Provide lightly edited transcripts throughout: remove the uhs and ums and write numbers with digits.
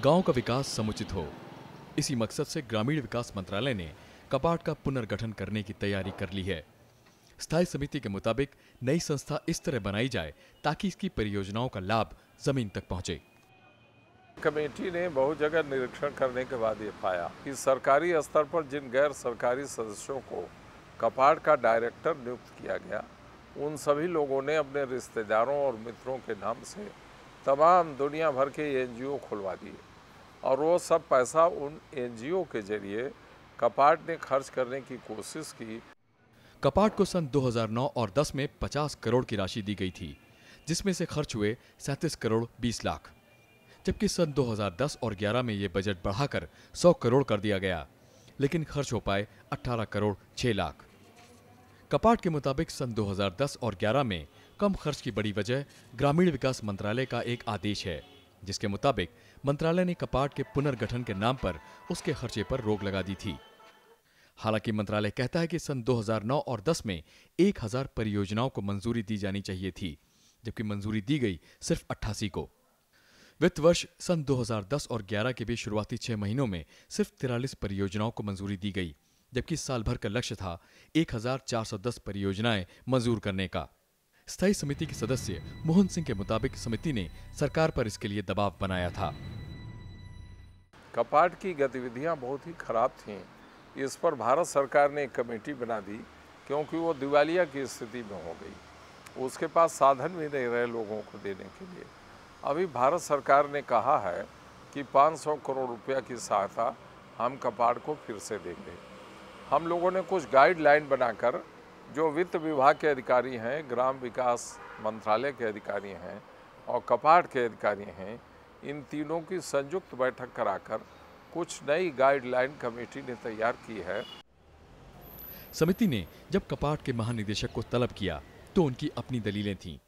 गांव का विकास समुचित हो, इसी मकसद से ग्रामीण विकास मंत्रालय ने कपाट का पुनर्गठन करने की तैयारी कर ली है। स्थायी समिति के मुताबिक नई संस्था इस तरह बनाई जाए ताकि इसकी परियोजनाओं का लाभ जमीन तक पहुंचे। कमेटी ने बहुत जगह निरीक्षण करने के बाद ये पाया कि सरकारी स्तर पर जिन गैर सरकारी सदस्यों को कपाट का डायरेक्टर नियुक्त किया गया, उन सभी लोगों ने अपने रिश्तेदारों और मित्रों के नाम से तमाम दुनिया भर के एनजीओ खुलवा दिए और वो सब पैसा उन एनजीओ के जरिए कपाट ने खर्च करने की कोशिश की। कपाट को सन 2009 और 10 में 50 करोड़ की राशि दी गई थी, जिसमें से खर्च हुए 37 करोड़ 20 लाख, जबकि सन 2010 और 11 में यह बजट बढ़ाकर 100 करोड़ कर दिया गया, लेकिन खर्च हो पाए 18 करोड़ 6 लाख। कपाट के मुताबिक सन 2010 और 11 में कम खर्च की बड़ी वजह ग्रामीण विकास मंत्रालय का एक आदेश है, जिसके मुताबिक मंत्रालय ने कपाट के पुनर्गठन के नाम पर उसके खर्चे पर रोक लगा दी थी। हालांकि मंत्रालय कहता है कि सन 2009 और 10 में 1000 परियोजनाओं को मंजूरी दी जानी चाहिए थी, जबकि मंजूरी दी गई सिर्फ 88 को। वित्त वर्ष सन 2010 और 11 के भी शुरुआती 6 महीनों में सिर्फ 43 परियोजनाओं को मंजूरी दी गई, जबकि साल भर का लक्ष्य था 1410 परियोजनाएं मंजूर करने का। स्थायी समिति के सदस्य मोहन सिंह के मुताबिक समिति ने सरकार पर इसके लिए दबाव बनाया था। कपाट की गतिविधियां बहुत ही खराब थीं। इस पर भारत सरकार ने एक कमेटी बना दी क्योंकि वो दिवालिया की स्थिति में हो गई। उसके पास साधन भी नहीं रहे लोगों को देने के लिए। अभी भारत सरकार ने कहा है कि 500 करोड़ रुपया की सहायता हम कपाट को फिर से देंगे। हम लोगों ने कुछ गाइडलाइन बनाकर जो वित्त विभाग के अधिकारी हैं, ग्राम विकास मंत्रालय के अधिकारी हैं और कपाट के अधिकारी हैं, इन तीनों की संयुक्त बैठक कराकर कुछ नई गाइडलाइन कमेटी ने तैयार की है। समिति ने जब कपाट के महानिदेशक को तलब किया तो उनकी अपनी दलीलें थीं।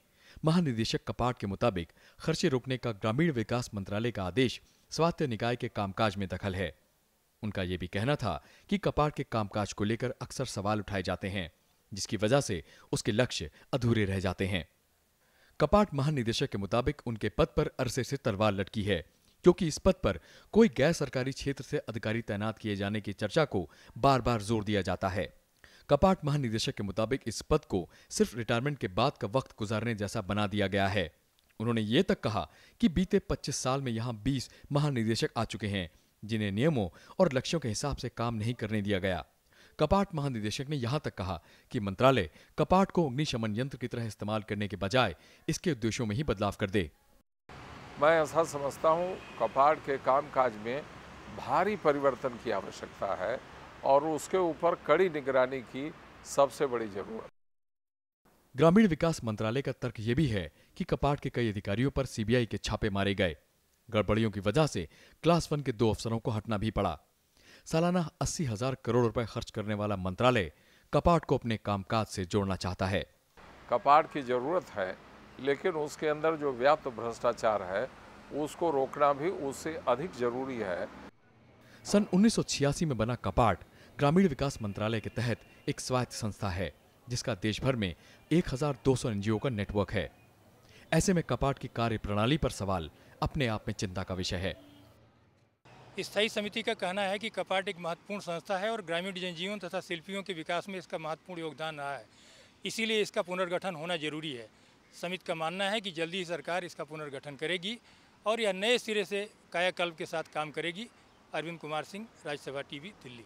महानिदेशक कपाट के मुताबिक खर्चे रोकने का ग्रामीण विकास मंत्रालय का आदेश स्वायत्त निकाय के कामकाज में दखल है। उनका यह भी कहना था कि कपाट के कामकाज को लेकर अक्सर सवाल उठाए जाते हैं, जिसकी वजह से उसके लक्ष्य अधूरे रह जाते हैं। कपाट महानिदेशक के मुताबिक उनके पद पर अरसे से तलवार लटकी है, क्योंकि इस पद पर कोई गैर सरकारी क्षेत्र से अधिकारी तैनात किए जाने की चर्चा को बार बार जोर दिया जाता है। कपाट महानिदेशक के मुताबिक इस पद को सिर्फ रिटायरमेंट के बाद का वक्त गुजारने जैसा बना दिया गया है। उन्होंने ये तक कहा कि बीते 25 साल में यहाँ 20 महानिदेशक आ चुके हैं, जिन्हें नियमों और लक्ष्यों के हिसाब से काम नहीं करने दिया गया। कपाट महानिदेशक ने यहां तक कहा कि मंत्रालय कपाट को अग्निशमन यंत्र की तरह इस्तेमाल करने के बजाय इसके उद्देश्यों में ही बदलाव कर दे। मैं ऐसा समझता हूँ कपाट के कामकाज में भारी परिवर्तन की आवश्यकता है और उसके ऊपर कड़ी निगरानी की सबसे बड़ी जरूरत। ग्रामीण विकास मंत्रालय का तर्क यह भी है कि कपाट के कई अधिकारियों पर सीबीआई के छापे मारे गए। गड़बड़ियों की वजह से क्लास 1 के 2 अफसरों को हटना भी पड़ा। सालाना 80,000 करोड़ रुपए खर्च करने वाला मंत्रालय कपाट को अपने कामकाज से जोड़ना चाहता है। कपाट की जरूरत है, लेकिन उसके अंदर जो व्याप्त भ्रष्टाचार है उसको रोकना भी उससे अधिक जरूरी है। सन 1986 में बना कपाट ग्रामीण विकास मंत्रालय के तहत एक स्वायत्त संस्था है, जिसका देश भर में 1200 एनजीओ का नेटवर्क है। ऐसे में कपाट की कार्य प्रणाली पर सवाल अपने आप में चिंता का विषय है। स्थायी समिति का कहना है कि कपाट एक महत्वपूर्ण संस्था है और ग्रामीण जनजीवन तथा शिल्पियों के विकास में इसका महत्वपूर्ण योगदान रहा है, इसीलिए इसका पुनर्गठन होना जरूरी है। समिति का मानना है कि जल्दी ही सरकार इसका पुनर्गठन करेगी और यह नए सिरे से कायाकल्प के साथ काम करेगी। अरविंद कुमार सिंह, राज्यसभा टीवी, दिल्ली।